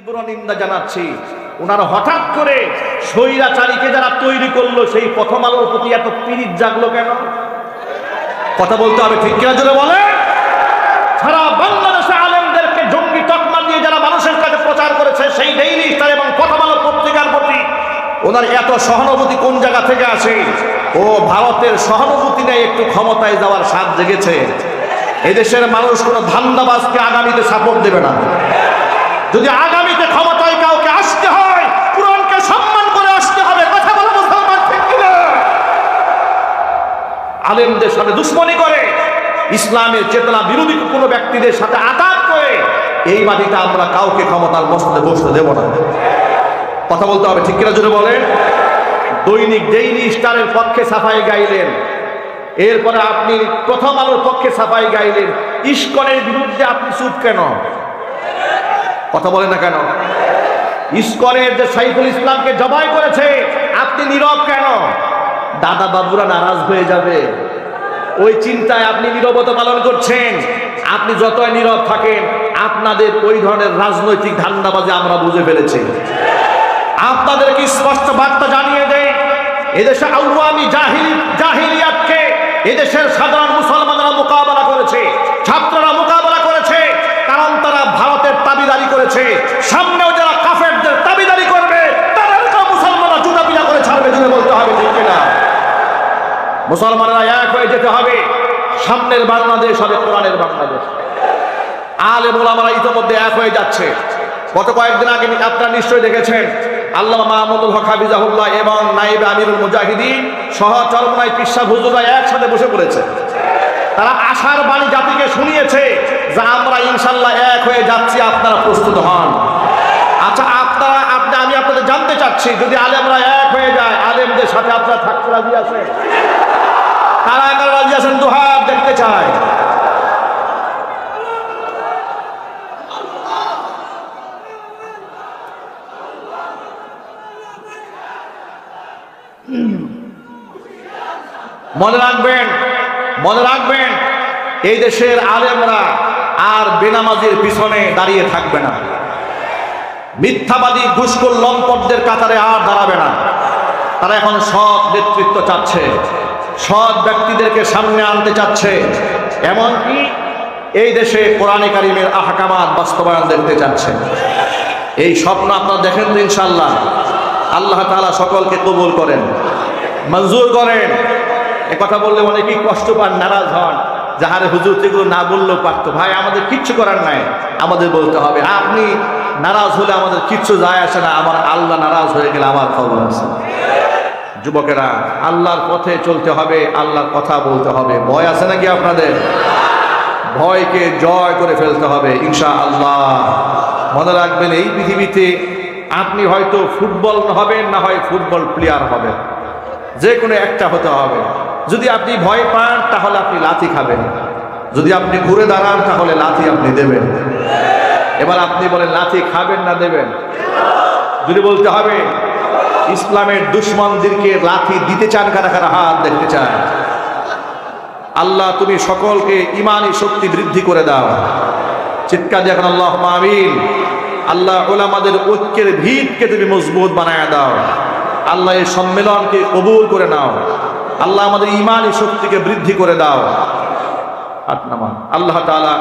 তীব্র নিন্দা জানাচ্ছি। ওনারা হঠাৎ করে স্বৈরাচারীকে যারা তৈরি করলো, সেই প্রথম আলোর প্রতি এত পীড়িত জাগলো কেন? কথা বলতে হবে, ঠিক কিনা জোরে বলে। সারা বাংলাদেশে আলেমদেরকে জঙ্গি তকমা দিয়ে যারা মানুষের কাছে প্রচার করেছে, সেই ডেইলি স্টার এবং প্রথম আলো পত্রিকার প্রতি ওনার এত সহানুভূতি কোন জায়গা থেকে আসে? ও ভারতের সহানুভূতি নেই, একটু ক্ষমতায় যাওয়ার স্বাদ জেগেছে। এদেশের মানুষ কোনো ধান্দাবাজকে আগামীতে সাপোর্ট দেবে না। যদি আগামীতে ক্ষমতায় কাউকে আসতে হয়, কুরআনকে সম্মান করে আসতে হবে। কথা বলো মুসলমান, ঠিক কিনা? আলেমদের সাথে দুশ্মনী করে, ইসলামের চেতনা বিরোধী কোনো ব্যক্তিদের সাথে আঘাত করে এই মাটিতে আমরা কাউকে ক্ষমতার মসনদে বসতে দেব না। কথা বলতে হবে, ঠিক কিনা জোরে বলেন। দৈনিক ডেইলি স্টারের পক্ষে সাফাই গাইলেন, এরপরে আপনি প্রথম আলোর পক্ষে সাফাই গাইলেন, ইস্কনের বিরুদ্ধে আপনি চুপ কেন? কথা বলেন না কেন? ইস্কনের যে সাইফুল ইসলামকে জবাই করেছে, আপনি নীরব কেন? দাদা বাবুরা নারাজ হয়ে যাবে, ওই চিন্তায় আপনি নীরবতা পালন করছেন। আপনি যতই নীরব থাকেন, আপনাদের ওই ধরনের রাজনৈতিক ধান্দাবাজি আমরা বুঝে ফেলেছি। আপনাদেরকে স্পষ্ট বার্তা জানিয়ে দেয়, এদেশে আওয়ামী জাহিলিয়াতকে এদেশের সাধারণ মুসলমানরা মোকাবেলা করেছে, ছাত্ররা মোকাবেলা করেছে, কারণ তারা ভারতের দাবিদারি করেছে। সামনেও যারা কাফেরদের দাবিদারি করবে, তাদেরকে মুসলমানরা জুতা পিটা করে ছাড়বে। জুড়ে বলতে হবে, ঠিক কিনা? মুসলমানেরা এক হয়ে যেতে হবে। সামনের বাংলাদেশ হবে কোরআনের বাংলাদেশ। আলেম ওলামারা ইতিমধ্যে এক হয়ে যাচ্ছে। গত কয়েকদিন আগে আপনারা নিশ্চয়ই দেখেছেন, আল্লামা মাহমুদুল হক হাফিজাহুল্লাহ এবং নায়েবে আমিরুল মুজাহিদিন সহ চরমনাই পিসা হুজুররা একসাথে বসে পড়েছে। তারা আশার বাণী জাতিকে শুনিয়েছে যে আমরা ইনশাল্লাহ এক হয়ে যাচ্ছি, আপনারা প্রস্তুত হন। আচ্ছা, আমি আপনাদের জানতে চাচ্ছি, যদি আলেমরা এক হয়ে যায়, আলেমদের সাথে আপনারা থাকতে রাজি আছেন? কারা কারা রাজি আছেন? দুহাত দেখতে চায়। মনে রাখবেন, এই দেশের আলেমরা আর বেনামাজির পিছনে দাঁড়িয়ে থাকবে না। মিথ্যাবাদী ঘুষখোর লম্পটদের কাতারে আর দাঁড়াবে না। তারা এখন সৎ নেতৃত্ব চাচ্ছে, সৎ ব্যক্তিদেরকে সামনে আনতে চাচ্ছে, এমনকি এই দেশে কোরআনে কারিমের আহকামাত বাস্তবায়ন দেখতে চাচ্ছে। এই স্বপ্ন আপনারা দেখেন তো ইনশাআল্লাহ। আল্লাহ তাআলা সকলকে কবুল করেন, মঞ্জুর করেন। এ কথা বললে অনেকেই কষ্ট পান, নারাজ হন, যাহারে হুজুর এগুলো না বললেও পারতো। ভাই, আমাদের কিচ্ছু করার নাই, আমাদের বলতে হবে। আপনি নারাজ হলে আমাদের কিচ্ছু যায় আসে না, আমার আল্লাহ নারাজ হয়ে গেলে আমার খবর আছে। যুবকেরা, আল্লাহর পথে চলতে হবে, আল্লাহর কথা বলতে হবে। ভয় আছে নাকি আপনাদের? ভয়কে জয় করে ফেলতে হবে ইনশাআল্লাহ। মনে রাখবেন, এই পৃথিবীতে আপনি হয়তো ফুটবল হবেন, না হয় ফুটবল প্লেয়ার হবেন, যে কোনো একটা হতে হবে। যদি আপনি ভয় পান, তাহলে আপনি লাথি খাবেন। যদি আপনি ঘুরে দাঁড়ান, তাহলে লাথি আপনি দেবেন। এবার আপনি বলেন, লাথি খাবেন না দেবেন? যদি বলতে হবে, ইসলামের দুশ্মনদেরকে লাথি দিতে চান কারা কারা? হাত দেখতে চান। আল্লাহ, তুমি সকলকে ইমানি শক্তি বৃদ্ধি করে দাও। চিৎকার দিয়ে এখন আল্লাহুম্মা আমিন। আল্লাহ, উলামাদের ঐক্যের ভিতকে তুমি মজবুত বানায় দাও। আল্লাহ, এই সম্মেলনকে কবুল করে নাও। আল্লাহ, আমাদের ইমানি শক্তিকে বৃদ্ধি করে দাও। আল্লাহ তাআলা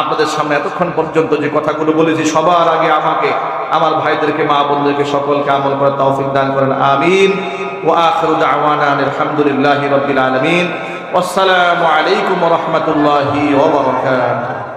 আপনাদের সামনে এতক্ষণ পর্যন্ত যে কথাগুলো বলেছি, সবার আগে আমাকে, আমার ভাইদেরকে, মা বোনদেরকে সকলকে আমল করার তৌফিক দান করেন, আমিন। ওয়া আখিরু দাওয়ানা আলহামদুলিল্লাহি রাব্বিল আলামিন। ওয়াসসালামু আলাইকুম ওয়া রাহমাতুল্লাহি ওয়া বারাকাতুহু।